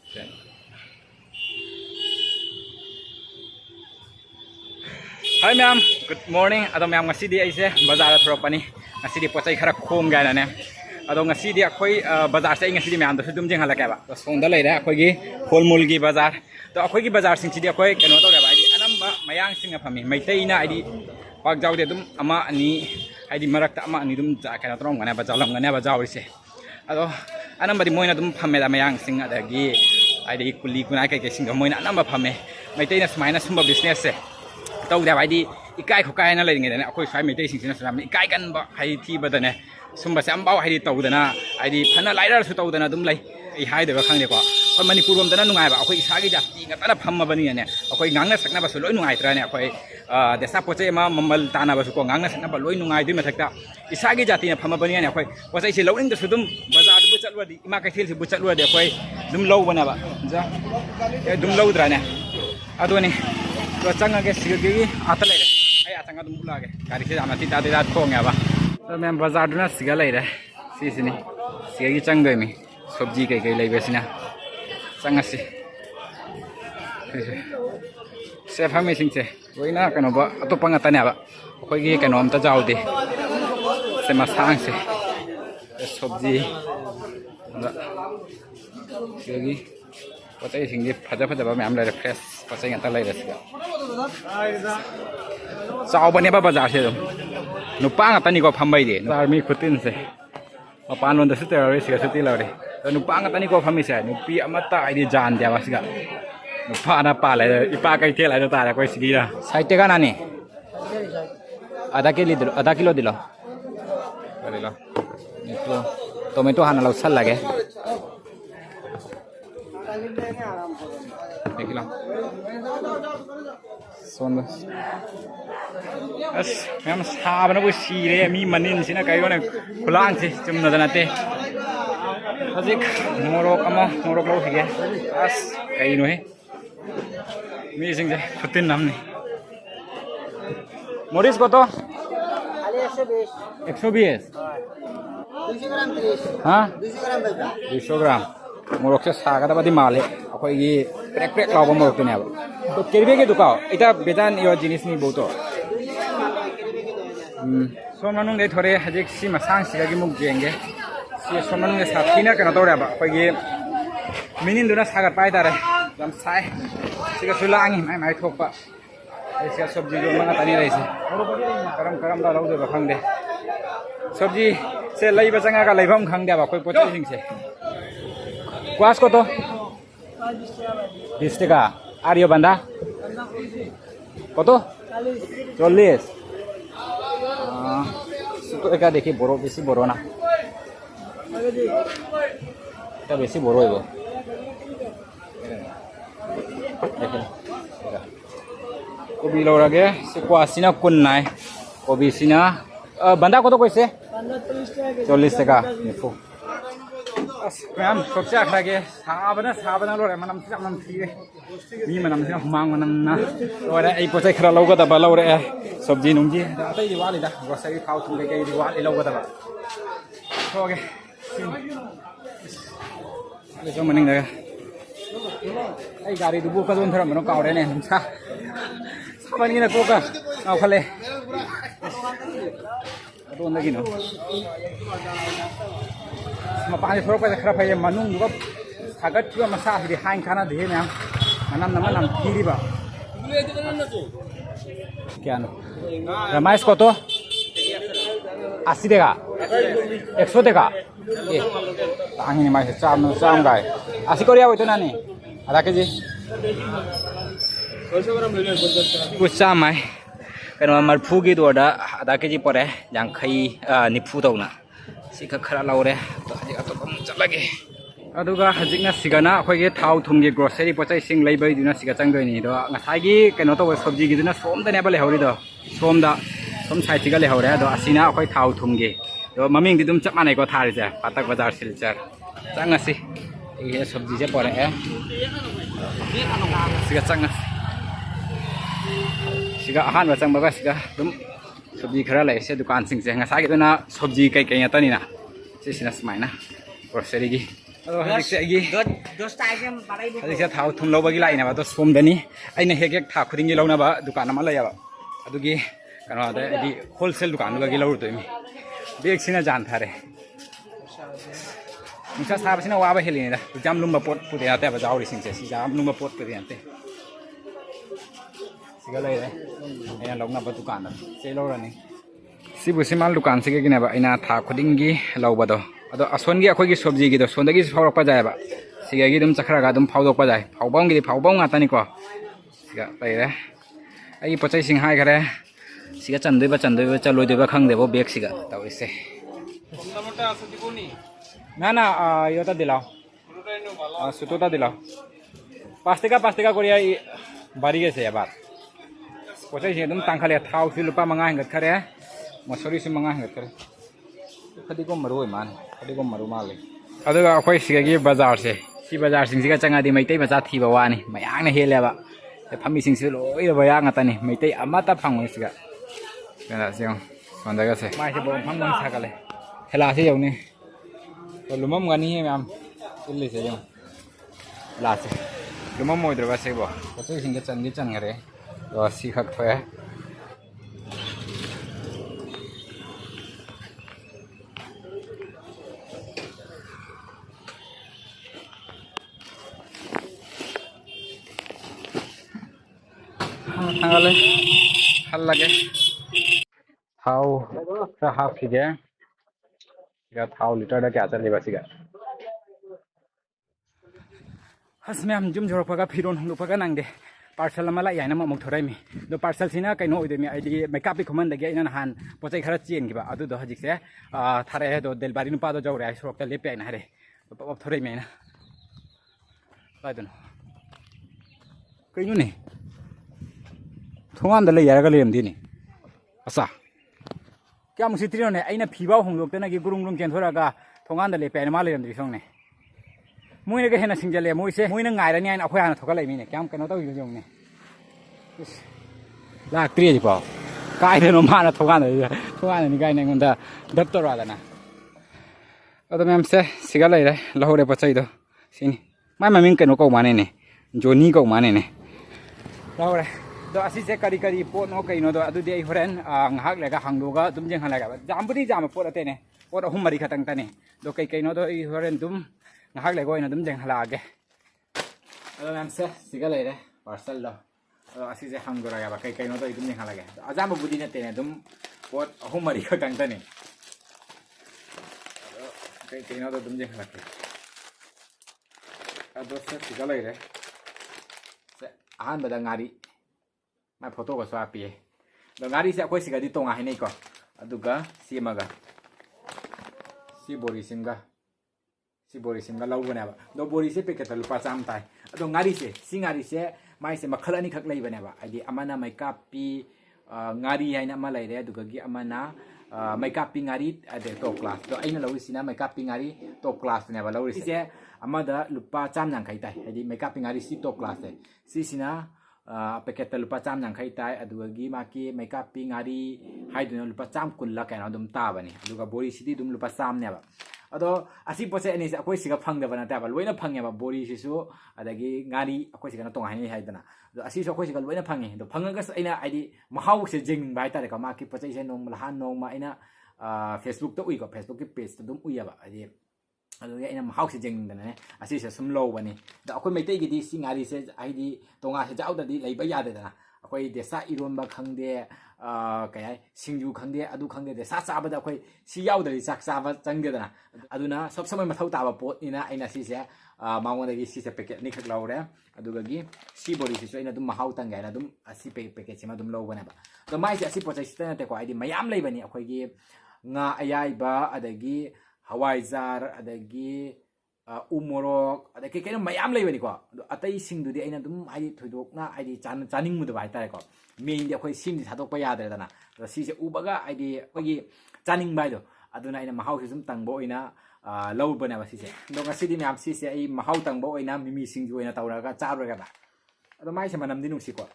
Hi ma'am, good morning. Ado ma'am ngasi di aise bazar thropani. Ngasi di pochai khara khom ga na ne. Ado ngasi di akhoi bazar sai ngasi di ma'am do sudum jing halaka ba. To songda lai ra akhoi gi holmul gi bazar. To akhoi gi bazar sing di akhoi keno to ga ba. Ai anamba mayang sing a phami. Maitai na ai pak jaw de dum ama ani ai di marak ta ama ani dum ja kana trong ngana ba jalam ngana ba jaw rise. Ado anamba di moina dum phame da mayang sing adagi ai di kuli kunai kai kai sing do moina anamba phame. Maitai na smaina sumba business se. Tau da bai di ikai khokai na lai ngai da akhoi sai meitai sing sina sam ikai kan ba hai thi ba da ne sumba sam bau hai di tau da na ai di phana lai ra su tau da na dum lai ai hai da ba khang de ko ko manipur rom da na nungai ba akhoi isa gi ja ti nga ta na pham ba ni ne akhoi ngang na sakna ba su loi nungai tra ne akhoi desa poche ma mamal ta na ba su ko ngang na sakna ba loi nungai dui ma thak ta isa gi ja ti na pham ba ni ne akhoi poche si loing da su dum bazar bu chalwa di ima kai thil si bu chalwa de akhoi dum low ba na ba ja dum low dra ne ado ni तो चंगा के सिगगी आता ले आई आचंगा तुम बुला के गाड़ी से जाना तीता तीता थोंग है बा तो मैं बाजार दुना सिगा ले रे सिसिनी सिगगी चंग गई मी सब्जी कई कई ले बेसिना चंगा सी से फमी सिंग से वही ना कनो बा तो पंगा तने बा कोई की कनो हम तो जाओ दे से मसांग से सब्जी सिगगी पता ही सिंगे फजा फजा बा मैं हम ले रे फ्रेश पता ही आता ले रे सिगा चाव बने बा बाजार से नुपा ngata ni ko phambai de army khutin se mapan lon da su terrorist ga su ti law de nupa ngata ni ko phami se nupi amata ai di jan dia ba siga nupa na pa lai ipa kai the lai da ta koi sigi da site ka na ni आधा kilo दिलो दिलो tomato हाना लाव सल लगे देख लो सोन अस ma'am साब ना वो सीरे मी मनिन सिना कई को ने खुलांग से चुमना दनाते हजिक मोरोक लो हिगे अस कई नो है मी सिंग जे फुतिन नामनी मोरिस को तो 120 हाँ 200 ग्राम मोरक से सागा बादी माले अखोई ये प्रेक प्रेक लाव मोरक तो नहीं तो केरबे के दुकाओ इतना बेदान यो जिनिस नहीं बोतो सोमनुंग दे थोड़े हजिक सी मसांग सिगा की मुक जेंगे सी सोमनुंग दे साथी ना करना तोड़े बा अखोई ये मिनिन दुना सागर पाई तारे जम साय सिगा सुलांगी माय ठोक पा ऐसे सब्जी जो मंगा तानी रही से करम दा लाउ दे बखंग दे सब्जी से लई बचंगा का लईभम खंग दे बा कोई पोचे सिंग से क्वास को तो 20 টাকা আর ইয়ে বান্দা কত 40 তো এটা দেখি বড় বেশি বড় না এটা বেশি বড় হইব দেখেন কবি লওয়ার আগে সে কোয়াসিনা কোন নাই কবি সিনা বান্দা কত কইছে 40 টাকা নিফু मैम सबसे आखिर के साबना लो रे मनम से मनम थी मी मनम से हुमांग मनम ना और ए पोचे खरा लौगा दबा लो रे सब्जी नुंजी अतै दिवाली दा ग्रोसरी खाउ तुम के दिवाली लौगा दबा तो ओके ले जो मनिंग दा ए गाड़ी दुबु का जोन थरा मनो कावरे ने सा साबन की ना को का आउ खले तो नगी नो मपानी थोड़ा पैसा खराब है मनुंग दुगा सागत की मसा हिरी हाइन खाना दे मैम मनम खीरी बा क्या नो रमाइस को तो 80 টাকা 100 টাকা ए तांगी माइस चाम गाय 80 करिया होइतो नानी आधा केजी कुछ चामाय कनो मरफुगी दोदा आधा केजी परे यांखै निफु दौना सिखा खरा लाउरे तो हजिक अतोपम चलगे अदुगा हजिकना सिगाना अखोइगे थाव थुमगे ग्रोसरी पोचै सिंग लैबै दुना सिगा चंगदोनि दो ngसाइगी कनो तो सब्जी गिदुना सोमदा नेबा लेहौरि दो सोम साइथिगा लेहौरे दो असिना अखोइ थाव थुमगे दो ममिंग दिदुम चप मानै को थारि जे पातक बाजार सिलचर चंगसि ए सब्जी जे परे सिगा चंगस सिगा आहान चंगबगा सिगा दुम सब्जी खरा ले से दुकान सिंग से ngसाइ गिदुना सब्जी कई कई तनी ना सिसिना समाइना ग्रोसरी की ꯑꯗꯣ ꯍꯧꯖꯤꯛꯁꯦ ꯑꯩꯒꯤ Dos tayo paray dito. ꯍꯧꯖꯤꯛꯁꯦ ꯊꯥꯎ ꯊꯨꯝ ꯂꯧꯕꯒꯤ ꯂꯥꯛꯏꯅꯦꯕ ꯑꯗꯣ ꯁꯣꯝꯗꯅꯤ ꯑꯩꯅ ꯍꯦꯛ ꯍꯦꯛ ꯊꯥ ꯈꯨꯗꯤꯡꯒꯤ ꯂꯧꯅꯕ ꯗꯨꯀꯥꯟ ꯑꯃ ꯂꯩꯌꯦꯕ ꯑꯗꯨꯒꯤ ꯀꯩꯅꯣꯗ ꯍꯥꯏꯗꯤ ꯍꯣꯜꯁꯦꯜ ꯗꯨꯀꯥꯟꯗꯨꯗꯒꯤ ꯂꯧꯔꯨꯗꯣꯏꯅꯤ ꯕꯦꯒꯁꯤꯅ ꯖꯥꯟ ꯊꯥꯔꯦ ꯅꯨꯡꯁꯥ ꯁꯥꯕꯁꯤꯅ ꯋꯥꯕ ꯍꯦꯜꯂꯤꯅꯤꯗ ꯌꯥꯝ ꯂꯨꯝꯕ ꯄꯣꯠ ꯄꯨꯗꯦ ꯅꯠꯇꯦꯕ ꯌꯥꯎꯔꯤꯁꯤꯡꯁꯦ ꯁꯤ ꯌꯥꯝ ꯂꯨꯝꯕ ꯄꯣꯠ ꯄꯨꯗꯦ ꯅꯠꯇꯦ siga ꯂꯩꯔꯦ ꯑꯩꯅ ꯂꯧꯅꯕ ꯗꯨꯀꯥꯟꯗ ꯁꯤ ꯂꯧꯔꯅꯤ sibu simal dukansigꯤꯅꯦꯕ ꯑꯩꯅ ꯊꯥ ꯈꯨꯗꯤꯡꯒꯤ ꯂꯧꯕꯗꯣ ꯑꯗꯣ ꯑꯁꯣꯟꯒꯤ ꯑꯩꯈꯣꯏꯒꯤ ꯁꯣꯕꯖꯤꯒꯤꯗꯣ ꯁꯣꯟꯗꯒꯤ ꯐꯥꯎꯔꯛꯄ ꯌꯥꯏꯕ ꯁꯤꯒꯤ ꯑꯗꯨꯝ ꯆꯠꯈ꯭ꯔꯒ ꯑꯗꯨꯝ ꯐꯥꯎꯗꯣꯛꯄ ꯌꯥꯏ ꯐꯥꯎꯕꯝꯒꯤꯗꯤ ꯐꯥꯎꯕꯝ ꯉꯥꯛꯇꯅꯤꯀꯣ siga ꯂꯩꯔꯦ ꯑꯩꯒꯤ ꯄꯣꯠꯆꯩꯁꯤꯡ ꯍꯥꯏꯈꯔꯦ siga ꯆꯟꯗꯣꯏꯕ ꯆꯜꯂꯣꯏꯗꯣꯏꯕ ꯈꯪꯗꯦꯕꯣ ꯕꯦꯒꯁꯤꯒ ꯇꯧꯔꯤꯁꯦ না না ইয়েটা দিলাও সুতোটা দিলাও 5 টাকা করে বাড়ি গেছে এবার পয়সা একদম টাংখালে থাউসি লুপা মাঙা হেঙ্গৎখারে মসুরিসি মাঙা হেঙ্গৎখারে ফদিগম মারু মান ফদিগম মারু মালে aduga akhoi sigagi bazar se si bazar singsiga changadi maitai macha thiba wani mayangna heleba phami singsi loi ba yang atani maitai amata phangmoi siga kana siong sondaga se mai se bom phangmang sagale hela se yawni lumam gani he mam illi se yong la se lumam moi droga se bo ko singga changi changare do si khak thoe Hangale hal lage thau ra half sige siga thau liter da kya chali ba siga hasme am jum jor phaga phiron hung phaga nangde parcel amala yaina ma mok thorai mi do parcel sina kaino oidemi aidi makeup bi khuman dagi ina han pochai khara chen giba adu do hajik se thare do delbari nu pa do jawre ai sorok ta lepe na hare pop thorai mi na pai don kaino ne thongan da le yara ga lem dini asa kya musi trino ne aina phiba hongdok tena gi gurung ken thora ga thongan da le pe na ma le dri song ne moi ne ga hena singjale moi se moi na ngai ra ni aina akhoi hana thoka lai mi ne kyam kano taw yu jong ne la tri ji pa kai de no ma na thongan ni gai ne ngon da dap to ra da na ado mem se siga lai re lahore pachai do sini mai ma ming kano ko ma ne joni ko ma ne lahore do asi se kari kari pot no kai no do adu de horen ngahak lega hangdoga dum jeng halaga jambudi jam pot ate ne pot ahum mari khatang ta ne do kai no do i horen dum ngahak lego ina dum jeng halage ado nam se siga lai re parcel do do asi se hangdora ga kai no do i dum jeng halage ajam budi ne te ne dum pot ahum mari khatang ta ne kai no do dum jeng halage ado se siga lai re se ahan bada ngari mai photo ko swa pi do ngari se akoi siga di tonga hai nei ko aduga simaga si bori simga laubane ba do bori se packet lupa cham tai ado ngari se mai se makhal ani khak lai bane ba adi amana makeup pi ngari haina ma lai re aduga gi amana makeup pi ngari ade top class do aina lawi sina makeup pi ngari top class ne ba lawi se amada lupa cham nang khai tai adi makeup pi ngari si top class e si sina packet lupa cham nang khai tai aduga gi ma ki makeup pi ngari haiduna lupa cham kun la kana dum ta bani aduga bori sidi dum lupa cham ne ba ado asi pose ani akoi siga phang da bana ta ba loina phange ba bori sisu adagi ngari akoi siga na tong hai haidana do asi so akoi siga loina phange do phangaga aina aidi mahau se jing bai ta ka ma ki pose se nong la han nong ma aina Facebook to ui ko Facebook ki page to dum uya ba adi ado aina mahau se jing dana ne asi se sum lo bani da akoi maitai gi di singari se aidi tonga se jau da di leiba ya de dana akoi desa ironba khangde kaya singju khangde adu khangde de sa sa ba da akoi si yaw da sak sa ba chang de dana aduna sob samai mathau ta ba pot ina aina si se mangona gi si se packet ni khak laure aduga gi si bori si so ina dum mahau tang ga na dum asi packet sima dum lo bana ba do mai si asi pochai sta na te ko aidi mayam lei bani akoi gi nga ayai ba adagi hawai jar adagi umorok adagi keno mayam lei bani ko atai sing du di aina dum ai thoidok na ai chaning mu da bai ta ko main di akoi sim di thadok pa ya da dana si se ubaga ai di akoi chaning bai do aduna ina mahau sum tangbo ina lau bana ba si se do nga sidi myam si se ai mahau tangbo ina mimi singju ina tawraga charraga ba ado mai se manam di nusi ko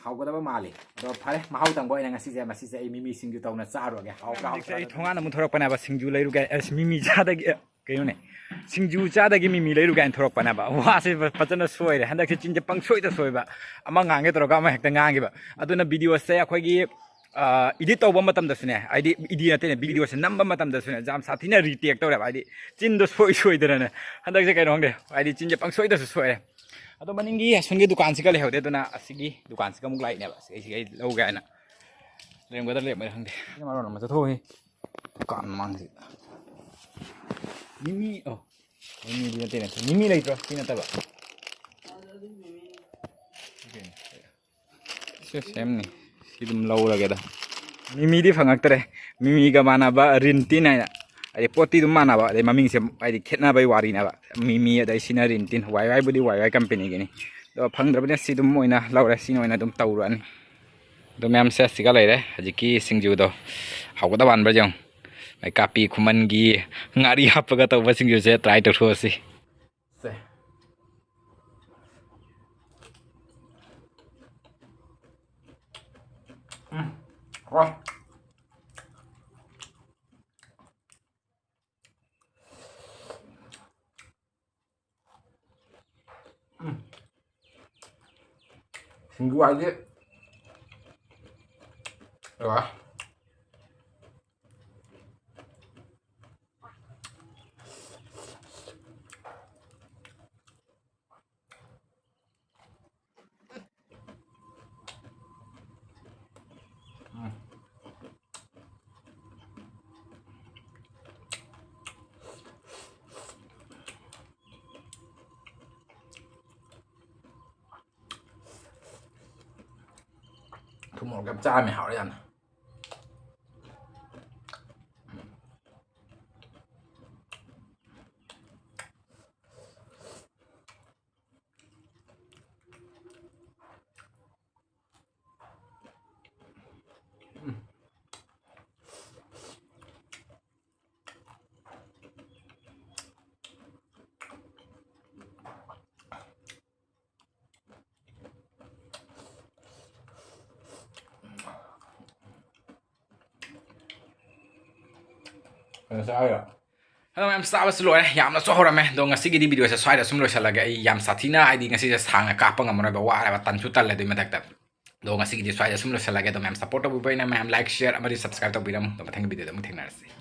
haugadaba mali do phare mahau tangbo ina nga si se ma si se ai mimi singju tawna charraga hau ka ai thonga na mu thorak pana ba singju leiru ga mimi ja da ke ne Singju chadagi mi lei ru gan thorok pana ba wa se pachana soi re handak se chin je pang soi ta soi ba ama ngange toro ga ma hekta ngange ba aduna video se akhoi gi edit tawba matam da sune aidi idi na te video se namba matam da sune jam sathina retake tawra ba aidi chin do soi soi dara na handak se kai rong de aidi chin je pang soi da soi re ado maningi sungi dukan se ka le hode duna asigi dukan se ka muk lai ne ba se ai lau ga na lem ga da le ma hang de ma ro ma sa tho hi dukan mang si Mimi oh Mimi di nanti nanti Mimi lagi terus ini tak pak same nih hidung lau lagi dah Mimi di fangak tere Mimi ke mana ba rintin aja ada poti tu mana ba ada maming se ada ketna bay wari na ba Mimi ada sini rintin wai budi wai company gini do phang berapa sih tu mau ina lau dah sini mau ina tu tauran do memang saya sih kalau ini aja ki singju do aku dah wan berjang Mai kapi kuman gi ngari apa kata basing yo saya try to sih. Se. Wah. Singgu aja. Wah. Thu một cặp trai mày hỏi đấy anh sao rồi Hello em sao bác lỗi yam nó số rồi mẹ dong ngasi cái video sẽ xoay được xung đột sẽ là cái yam sathina ID ngasi sẽ sang cái apa nggak mau bawa lewat tan sutal lah tu mẹ tak dong ngasi cái xoay được xung đột sẽ là cái dong em support aku boleh nama em like share amari subscribe tu biram dong thank you video dong thank you